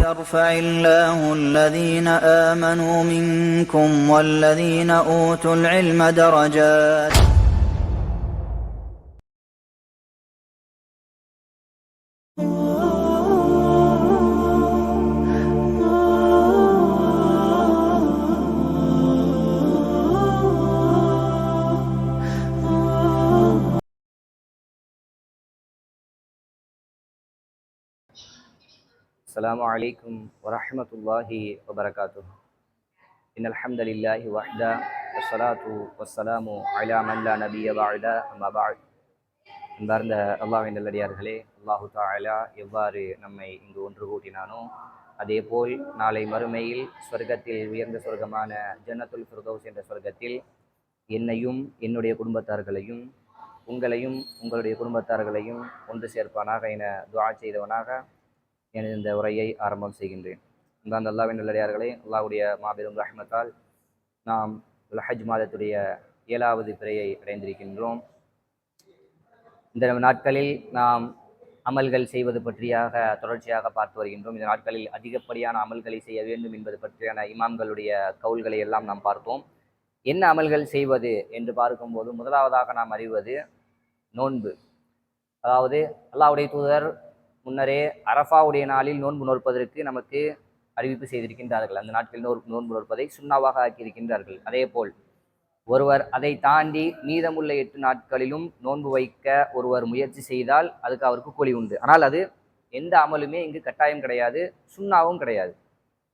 يرفع الله الذين آمنوا منكم والذين أوتوا العلم درجات. السلام عليكم ورحمة الله وبركاته. إن الحمد لله وحده والصلاة والسلام على من لا نبي بعده أما بعد. அன்பார்ந்த அல்லாஹ்வின் நல்லடியார்களே, அல்லாஹு தஆலா எவ்வாறு நம்மை இங்கு ஒன்று கூட்டினானோ அதேபோல் நாளை மறுமையில் சொர்க்கத்தில் உயர்ந்த சொர்க்கமான ஜன்னத்துல் ஃபிர்தௌஸ் என்ற சொர்க்கத்தில் என்னையும் என்னுடைய குடும்பத்தார்களையும் உங்களையும் உங்களுடைய குடும்பத்தார்களையும் ஒன்று சேர்ப்பானாக என துஆ செய்தவனாக எனது இந்த உரையை ஆரம்பம் செய்கின்றேன். அன்பார்ந்த அல்லாஹ்வின் நல்லடியார்களே, அல்லாஹ்வுடைய மாபெரும் ரஹ்மத்தால் நாம் ஹஜ் மாதத்துடைய 7வது பிறையை அடைந்திருக்கின்றோம். இந்த நாட்களில் நாம் அமல்கள் செய்வது பற்றியாக தொடர்ச்சியாக பார்த்து வருகின்றோம். இந்த நாட்களில் அதிகப்படியான அமல்களை செய்ய வேண்டும் என்பது பற்றியான இமாம்களுடைய கவுல்களை எல்லாம் நாம் பார்த்தோம். என்ன அமல்கள் செய்வது என்று பார்க்கும்போது முதலாவதாக நாம் அறிவது நோன்பு. அதாவது அல்லாஹ்வுடைய தூதர் முன்னரே அரஃபாவுடைய நாளில் நோன்பு நோற்பதற்கு நமக்கு அறிவிப்பு செய்திருக்கின்றார்கள். அந்த நாட்களில் நோன்பு நோற்பதை சுன்னாவாக ஆக்கியிருக்கின்றார்கள். அதே போல் ஒருவர் அதை தாண்டி மீதமுள்ள 8 நாட்களிலும் நோன்பு வைக்க ஒருவர் முயற்சி செய்தால் அதுக்கு அவருக்கு கூலி உண்டு. ஆனால் அது எந்த அமலுமே இங்கு கட்டாயம் கிடையாது, சுன்னாவும் கிடையாது.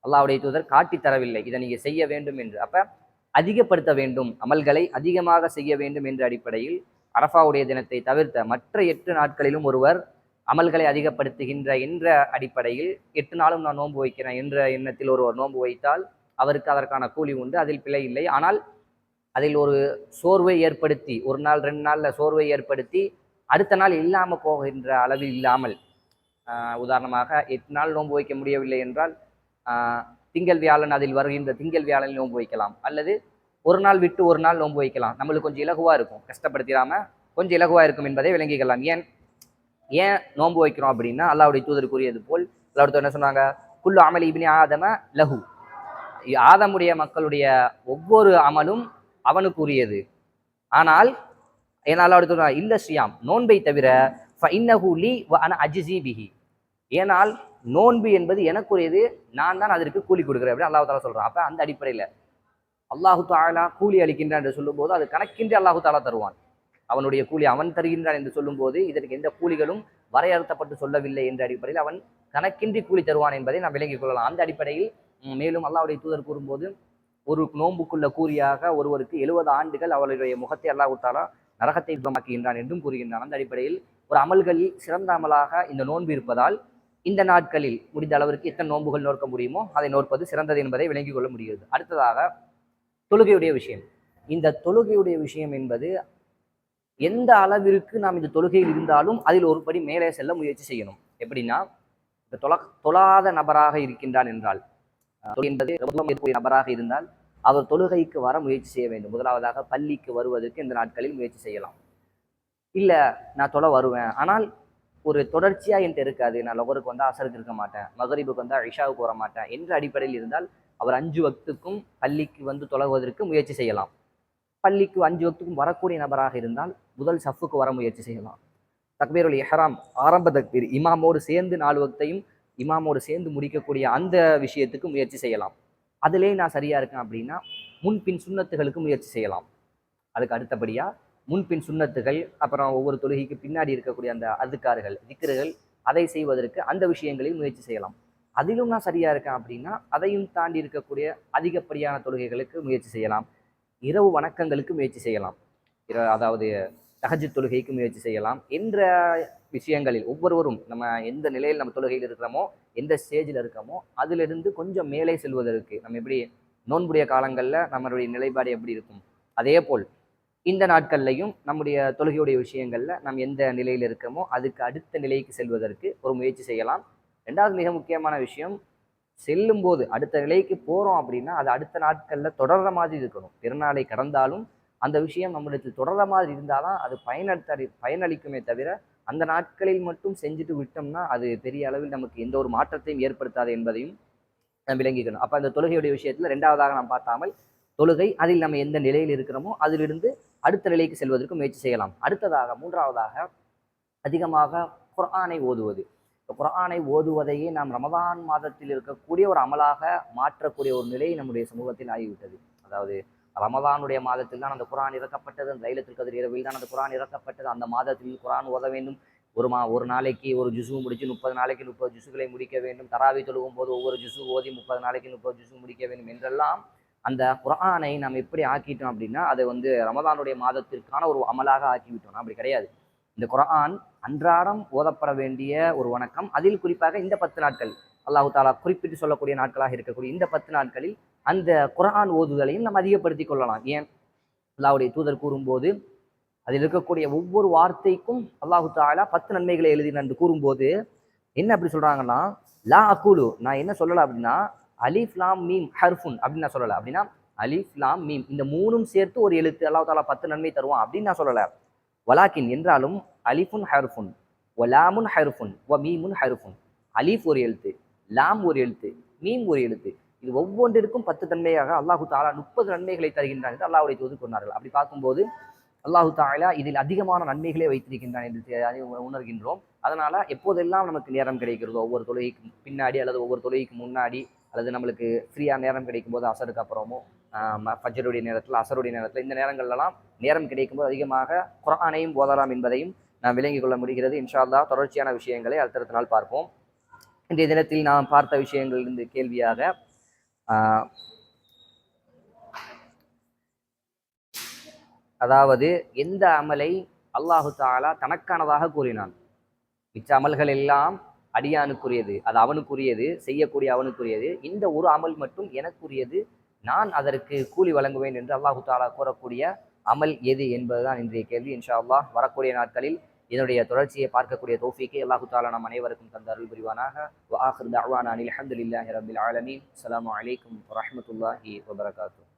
அல்லாஹ்வுடைய தூதர் காட்டி தரவில்லை இதை நீங்க செய்ய வேண்டும் என்று. அப்ப அதிகப்படுத்த வேண்டும், அமல்களை அதிகமாக செய்ய வேண்டும் என்ற அடிப்படையில் அரஃபாவுடைய தினத்தை தவிர்த்த மற்ற 8 நாட்களிலும் ஒருவர் அமல்களை அதிகப்படுத்துகின்ற என்ற அடிப்படையில் 8 நாளும் நான் நோன்பு வைக்கிறேன் என்ற எண்ணத்தில் ஒருவர் நோன்பு வைத்தால் அவருக்கு அதற்கான கூலி உண்டு, அதில் பிழை இல்லை. ஆனால் அதில் ஒரு சோர்வை ஏற்படுத்தி 1 நாள் 2 நாளில் சோர்வை ஏற்படுத்தி அடுத்த நாள் இல்லாமல் போகின்ற அளவில் இல்லாமல், உதாரணமாக 8 நாள் நோன்பு வைக்க முடியவில்லை என்றால் திங்கள் வியாழன் அதில் வருகின்ற திங்கள் வியாழனில் நோன்பு வைக்கலாம், அல்லது 1 நாள் விட்டு 1 நாள் நோன்பு வைக்கலாம். நம்மளுக்கு கொஞ்சம் இலகுவாக இருக்கும், கஷ்டப்படுத்திடாமல் கொஞ்சம் இலகுவாக இருக்கும் என்பதை விளங்கிக்கலாம். ஏன் நோன்பு வைக்கிறோம் அப்படின்னா அல்லாஹ்வுடைய தூதர் கூறியது போல் அல்லாஹ்வுடைய தூதர் என்ன சொன்னாங்க? குல்லு அமலி இப்னி ஆதம லஹு, ஆதமுடைய மக்களுடைய ஒவ்வொரு அமலும் அவனுக்குரியது. ஆனால் அல்லாஹ்வுடைய இல்ல சியாம், நோன்பை தவிர ஃபஇன்னஹு லீ வ அன அஜ்ஸி பிஹி, ஏனால் நோன்பு என்பது எனக்குரியது, நான் தான் அதற்கு கூலி கொடுக்குறேன் அப்படின்னு அல்லாஹ் தஆலா சொல்றான். அப்ப அந்த அடிப்படையில் அல்லாஹு தஆலா கூலி அளிக்கின்றான் என்று சொல்லும்போது அது கணக்கின்றி அல்லாஹு தஆலா தருவான். அவனுடைய கூலி அவன் தருகின்றான் என்று சொல்லும்போது இதற்கு எந்த கூலிகளும் வரையறுத்தப்பட்டு சொல்லவில்லை என்ற அடிப்படையில் அவன் கணக்கின்றி கூலி தருவான் என்பதை நாம் விளங்கிக் கொள்ளலாம். அந்த அடிப்படையில் மேலும் அல்லாஹ்வுடைய தூதர் கூறும்போது ஒரு நோன்புக்குள்ள கூலியாக ஒருவருக்கு 70 ஆண்டுகள் அவருடைய முகத்தை அல்லாஹ் தஆலா நரகத்தை சுத்தமாக்குகின்றான் என்றும் கூறுகின்றான். அந்த அடிப்படையில் ஒரு அமல்களில் சிறந்த அமலாக இந்த நோன்பு இருப்பதால் இந்த நாட்களில் முடிந்த அளவிற்கு எத்தனை நோன்புகள் நோக்க முடியுமோ அதை நோற்பது சிறந்தது என்பதை விளங்கிக் கொள்ள முடிகிறது. அடுத்ததாக தொழுகையுடைய விஷயம். இந்த தொழுகையுடைய விஷயம் என்பது எந்த அளவிற்கு நாம் இந்த தொழுகையில் இருந்தாலும் அதில் ஒரு படி மேலே செல்ல முயற்சி செய்யணும். எப்படின்னா, தொழாத நபராக இருக்கின்றான் என்றால் என்பது நபராக இருந்தால் அவர் தொழுகைக்கு வர முயற்சி செய்ய வேண்டும். முதலாவதாக பள்ளிக்கு வருவதற்கு இந்த நாட்களில் முயற்சி செய்யலாம். இல்லை நான் தொலை வருவேன், ஆனால் ஒரு தொடர்ச்சியா என்கிட்ட இருக்காது, நான் லொகருக்கு வந்தால் அசருக்கு இருக்க மாட்டேன், மகரிபுக்கு வந்தால் இஷாவுக்கு வர மாட்டேன் என்ற அடிப்படையில் இருந்தால் அவர் 5 வக்துக்கும் பள்ளிக்கு வந்து தொழகுவதற்கு முயற்சி செய்யலாம். பள்ளிக்கு 5 வக்துக்கும் வரக்கூடிய நபராக இருந்தால் முதல் சஃப்புக்கு வர முயற்சி செய்யலாம். தக்பீருல் இஹ்ராம், ஆரம்ப தக்பீர், இமாமோடு சேர்ந்து 4 வக்தையும் இமாமோடு சேர்ந்து முடிக்கக்கூடிய அந்த விஷயத்துக்கு முயற்சி செய்யலாம். அதிலே நான் சரியா இருக்கேன் அப்படின்னா முன்பின் சுன்னத்துகளுக்கு முயற்சி செய்யலாம். அதுக்கு அடுத்தபடியா முன்பின் சுன்னத்துகள், அப்புறம் ஒவ்வொரு தொழுகைக்கு பின்னாடி இருக்கக்கூடிய அந்த அதுக்கார்கள் திக்ருகள், அதை செய்வதற்கு அந்த விஷயங்களில் முயற்சி செய்யலாம். அதிலும் நான் சரியா இருக்கேன் அப்படின்னா அதையும் தாண்டி இருக்கக்கூடிய அதிகப்படியான தொழுகைகளுக்கு முயற்சி செய்யலாம். இரவு வணக்கங்களுக்கு முயற்சி செய்யலாம், அதாவது தஹஜ்ஜுத் தொழுகைக்கு முயற்சி செய்யலாம் என்ற விஷயங்களில் ஒவ்வொருவரும் நம்ம எந்த நிலையில் நம்ம தொழுகையில் இருக்கிறோமோ, எந்த ஸ்டேஜில் இருக்கோமோ அதிலிருந்து கொஞ்சம் மேலே செல்வதற்கு நம்ம எப்படி நோன்புடைய காலங்களில் நம்மளுடைய நிலைப்பாடு எப்படி இருக்கும், அதே போல் இந்த நாட்கள்லையும் நம்முடைய தொழுகையுடைய விஷயங்களில் நம்ம எந்த நிலையில் இருக்கோமோ அதுக்கு அடுத்த நிலைக்கு செல்வதற்கு ஒரு முயற்சி செய்யலாம். ரெண்டாவது மிக முக்கியமான விஷயம், செல்லும் போது அடுத்த நிலைக்கு போகிறோம் அப்படின்னா அது அடுத்த நாட்களில் தொடர்ற மாதிரி இருக்கணும். பிறநாளை கடந்தாலும் அந்த விஷயம் நம்மளுக்கு தொடர்ற மாதிரி இருந்தாலும் அது பயனளிக்குமே தவிர அந்த நாட்களில் மட்டும் செஞ்சுட்டு விட்டோம்னா அது பெரிய அளவில் நமக்கு எந்த ஒரு மாற்றத்தையும் ஏற்படுத்தாது என்பதையும் விளங்கிக்கணும். அப்ப அந்த தொழுகையுடைய விஷயத்துல இரண்டாவதாக நாம் பார்த்தாமல் தொழுகை அதில் நம்ம எந்த நிலையில் இருக்கிறோமோ அதிலிருந்து அடுத்த நிலைக்கு செல்வதற்கு முயற்சி செய்யலாம். அடுத்ததாக மூன்றாவதாக அதிகமாக குர்ஆனை ஓதுவது. குர்ஆனை ஓதுவதையே நாம் ரமதான் மாதத்தில் இருக்கக்கூடிய ஒரு அமலாக மாற்றக்கூடிய ஒரு நிலை நம்முடைய சமூகத்தில் ஆகிவிட்டது. அதாவது ரமதானுடைய மாதத்தில் தான் அந்த குர்ஆன் இறக்கப்பட்டது, அந்த லைலத்துல் கத்ர் இரவில் தான் அந்த குர்ஆன் இறக்கப்பட்டது. அந்த மாதத்தில் குர்ஆன் ஓத வேண்டும். ஒரு நாளைக்கு ஒரு ஜுசு முடிச்சு 30 நாளைக்கு 30 ஜுசுகளை முடிக்க வேண்டும். தராவி தொழுகும் போது ஒவ்வொரு ஜுசு ஓதி 30 நாளைக்கு 30 ஜுசு முடிக்க வேண்டும் என்றெல்லாம் அந்த குர்ஆனை நாம் எப்படி ஆக்கிட்டோம் அப்படின்னா அதை ரமதானுடைய மாதத்திற்கான ஒரு அமலாக ஆக்கிவிட்டோம். அப்படி கிடையாது. இந்த குர்ஆன் அன்றாடம் ஓதப்பட வேண்டிய ஒரு வணக்கம். அதில் குறிப்பாக இந்த 10 நாட்கள் அல்லாஹு தாலா குறிப்பிட்டு சொல்லக்கூடிய நாட்களாக இருக்கக்கூடிய இந்த 10 நாட்களில் அந்த குர்ஆன் ஓதுதலையும் நம்ம அதிகப்படுத்திக் கொள்ளலாம். ஏன் அல்லாஹ்வுடைய தூதர் கூறும்போது அதில் இருக்கக்கூடிய ஒவ்வொரு வார்த்தைக்கும் அல்லாஹு தாலா 10 நன்மைகளை எழுதினான் என்று கூறும்போது என்ன அப்படி சொல்றாங்கன்னா, லா அகூலு, நான் என்ன சொல்லலை அப்படின்னா அலிஃப் லாம் மீம் ஹர்ஃபுன் அப்படின்னு நான் சொல்லலை. அப்படின்னா அலிஃப் லாம் மீம் இந்த மூணும் சேர்த்து ஒரு எழுத்து அல்லாஹ் தாலா 10 நன்மை தருவான் அப்படின்னு நான் சொல்லலை. வலாக்கின் என்றாலும் அலிஃபுன் ஹர்ஃபுன் வலாமுன் ஹர்ஃபுன் வ மீமுன் ஹர்ஃபுன். அலிஃப் ஒரு எழுத்து, லாம் ஒரு எழுத்து, மீம் ஒரு எழுத்து. இது ஒவ்வொன்றிற்கும் 10 நன்மையாக அல்லாஹு தாலா 30 நன்மைகளை தருகின்றான் என்று அல்லாஹ்வுடைய தூதர் சொன்னார்கள். அப்படி பார்க்கும்போது அல்லாஹு தாலா இதில் அதிகமான நன்மைகளே வைத்திருக்கின்றான் என்று உணர்கின்றோம். அதனால எப்போதெல்லாம் நமக்கு நேரம் கிடைக்கிறதோ, ஒவ்வொரு தொழுகைக்கு பின்னாடி அல்லது ஒவ்வொரு தொழுகைக்கு முன்னாடி அல்லது நம்மளுக்கு ஃப்ரீயா நேரம் கிடைக்கும் போது அசருக்கு அப்புறமோ ஃபஜ்ருடைய நேரத்தில் அசருடைய நேரத்தில் இந்த நேரங்கள்லாம் நேரம் கிடைக்கும்போது அதிகமாக குர்ஆனையும் ஓதலாம் என்பதையும் நாம் விளங்கிக் கொள்ள முடிகிறது. இன்ஷா அல்லாஹ் தொடர்ச்சியான விஷயங்களை அடுத்தடுத்த நாள் பார்ப்போம். இன்றைய தினத்தில் நாம் பார்த்த விஷயங்களிலிருந்து கேள்வியாக அதாவது எந்த அமலை அல்லாஹு தாலா தனக்கானதாக கூறினான்? மிச்ச அமல்கள் எல்லாம் அடியானுக்குரியது, அது அவனுக்குரியது, செய்யக்கூடிய அவனுக்குரியது. இந்த ஒரு அமல் மட்டும் எனக்குரியது, நான் அதற்கு கூலி வழங்குவேன் என்று அல்லாஹு தாலா கூறக்கூடிய அமல் எது என்பதுதான் இன்றைய கேள்வி. இன்ஷா அல்லாஹ் வரக்கூடிய நாட்களில் இதனுடைய தொடர்ச்சியை பார்க்கக்கூடிய தௌஃபீக்கை அல்லாஹு தாலா நம் அனைவருக்கும் தந்த அருள் புரிவானாக. வ ஆகிரு தஅவானா அனில் ஹம்துலில்லாஹி ரப்பில் ஆலமீன். அஸ்ஸலாமு அலைக்கும் வரஹ்மத்துல்லாஹி வபரகாத்துஹு.